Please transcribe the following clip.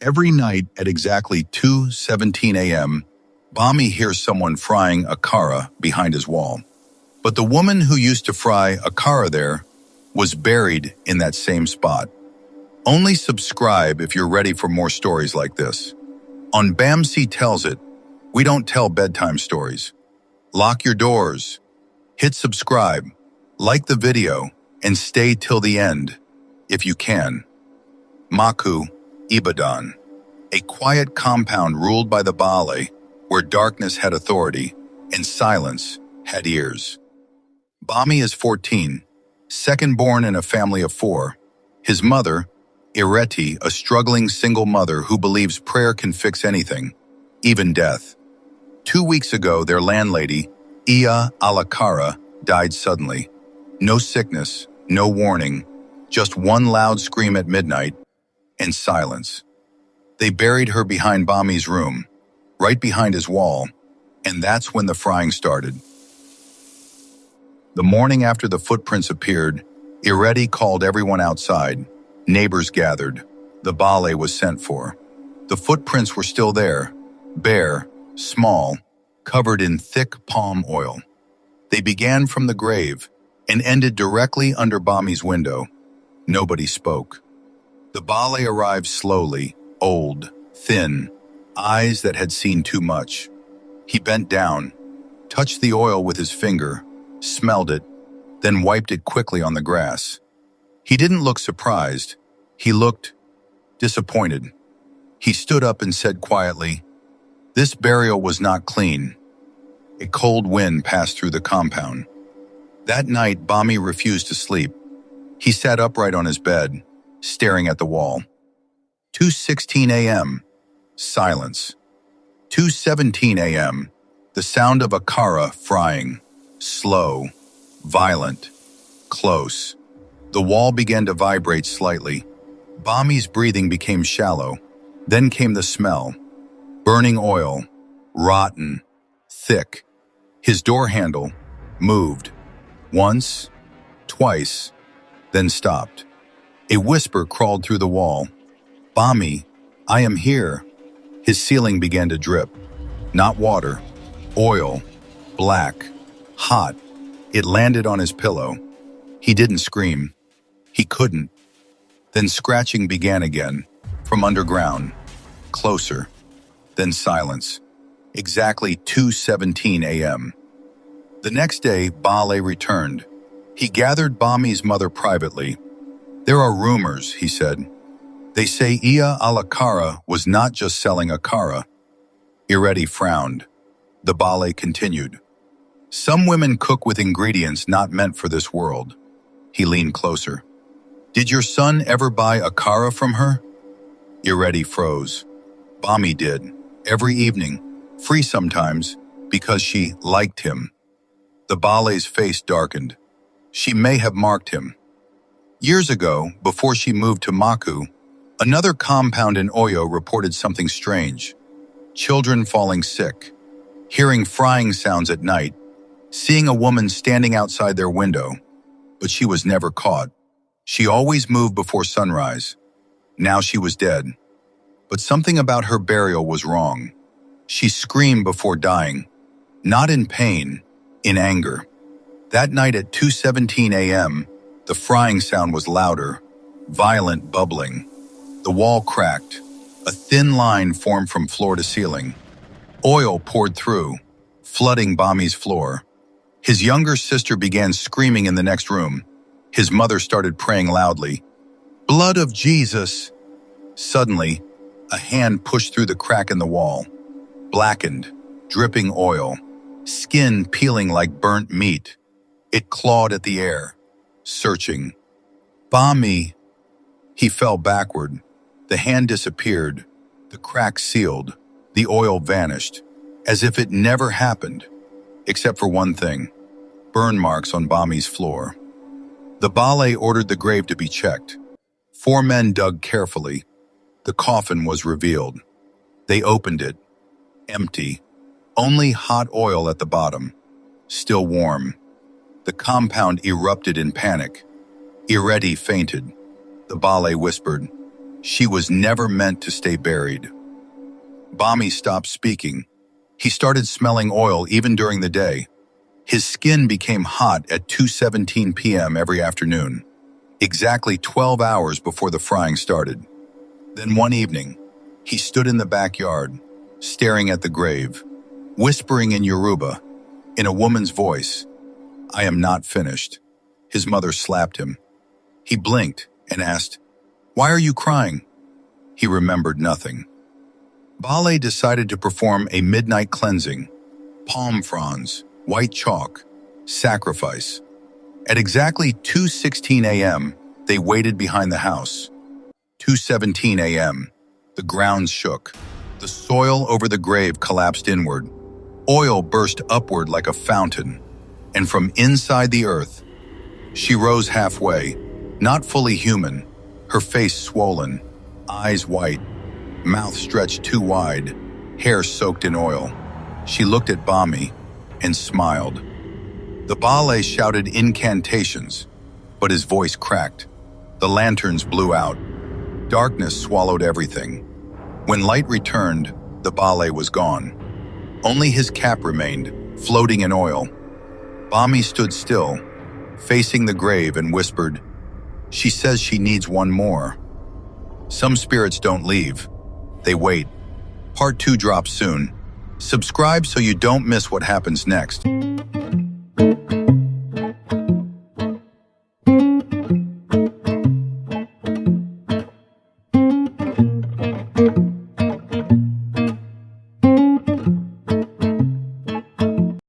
Every night at exactly 2:17 a.m., Bami hears someone frying akara behind his wall. But the woman who used to fry akara there was buried in that same spot. Only subscribe if you're ready for more stories like this. On Bamsi Tells It, we don't tell bedtime stories. Lock your doors, hit subscribe, like the video, and stay till the end, if you can. Maku, Ibadan, a quiet compound ruled by the Bale, where darkness had authority and silence had ears. Bami is 14, second born in a family of 4. His mother, Ireti, a struggling single mother who believes prayer can fix anything, even death. 2 weeks ago, their landlady, Iya Alakara, died suddenly. No sickness, no warning, just one loud scream at midnight, and silence. They buried her behind Bami's room, right behind his wall, and that's when the frying started. The morning after the footprints appeared, Ireti called everyone outside. Neighbors gathered. The Bale was sent for. The footprints were still there, bare, small, covered in thick palm oil. They began from the grave and ended directly under Bami's window. Nobody spoke. The Bale arrived slowly, old, thin, eyes that had seen too much. He bent down, touched the oil with his finger, smelled it, then wiped it quickly on the grass. He didn't look surprised. He looked disappointed. He stood up and said quietly, "This burial was not clean." A cold wind passed through the compound. That night, Bami refused to sleep. He sat upright on his bed, staring at the wall. 2:16 a.m. Silence. 2:17 a.m. The sound of akara frying. Slow, violent, close. The wall began to vibrate slightly. Bami's breathing became shallow. Then came the smell. Burning oil, rotten, thick. His door handle moved. Once, twice, then stopped. A whisper crawled through the wall. "Bami, I am here." His ceiling began to drip. Not water, oil, black, hot. It landed on his pillow. He didn't scream. He couldn't. Then scratching began again, from underground, closer, then silence. Exactly 2:17 a.m. The next day, Bale returned. He gathered Bami's mother privately. "There are rumors," he said. "They say Iya Alakara was not just selling akara." Ireti frowned. The Bale continued. "Some women cook with ingredients not meant for this world." He leaned closer. "Did your son ever buy akara from her?" Ireti froze. Bami did, every evening, free sometimes, because she liked him. The Bale's face darkened. She may have marked him. Years ago, before she moved to Maku, another compound in Oyo reported something strange. Children falling sick, hearing frying sounds at night, seeing a woman standing outside their window, but she was never caught. She always moved before sunrise. Now she was dead. But something about her burial was wrong. She screamed before dying, not in pain, in anger. That night at 2:17 a.m., the frying sound was louder, violent bubbling. The wall cracked. A thin line formed from floor to ceiling. Oil poured through, flooding Bami's floor. His younger sister began screaming in the next room. His mother started praying loudly, "Blood of Jesus!" Suddenly, a hand pushed through the crack in the wall. Blackened, dripping oil, skin peeling like burnt meat. It clawed at the air, searching. "Bami!" He fell backward. The hand disappeared. The crack sealed. The oil vanished, as if it never happened, except for one thing: burn marks on Bami's floor. The Bale ordered the grave to be checked. 4 men dug carefully. The coffin was revealed. They opened it. Empty. Only hot oil at the bottom. Still warm. The compound erupted in panic. Ireti fainted. The Bale whispered, She was never meant to stay buried. Bami stopped speaking. He started smelling oil even during the day. His skin became hot at 2:17 p.m. every afternoon, exactly 12 hours before the frying started. Then one evening, he stood in the backyard, staring at the grave, whispering in Yoruba, in a woman's voice, "I am not finished." His mother slapped him. He blinked and asked, "Why are you crying?" He remembered nothing. Bale decided to perform a midnight cleansing, palm fronds, white chalk, sacrifice. At exactly 2:16 a.m., they waited behind the house. 2:17 a.m., the ground shook. The soil over the grave collapsed inward. Oil burst upward like a fountain. And from inside the earth, she rose halfway, not fully human, her face swollen, eyes white, mouth stretched too wide, hair soaked in oil. She looked at Bami and smiled. The Bale shouted incantations, but his voice cracked. The lanterns blew out. Darkness swallowed everything. When light returned, the Bale was gone. Only his cap remained, floating in oil. Bami stood still, facing the grave, and whispered, "She says she needs one more." Some spirits don't leave. They wait. Part 2 drops soon. Subscribe so you don't miss what happens next.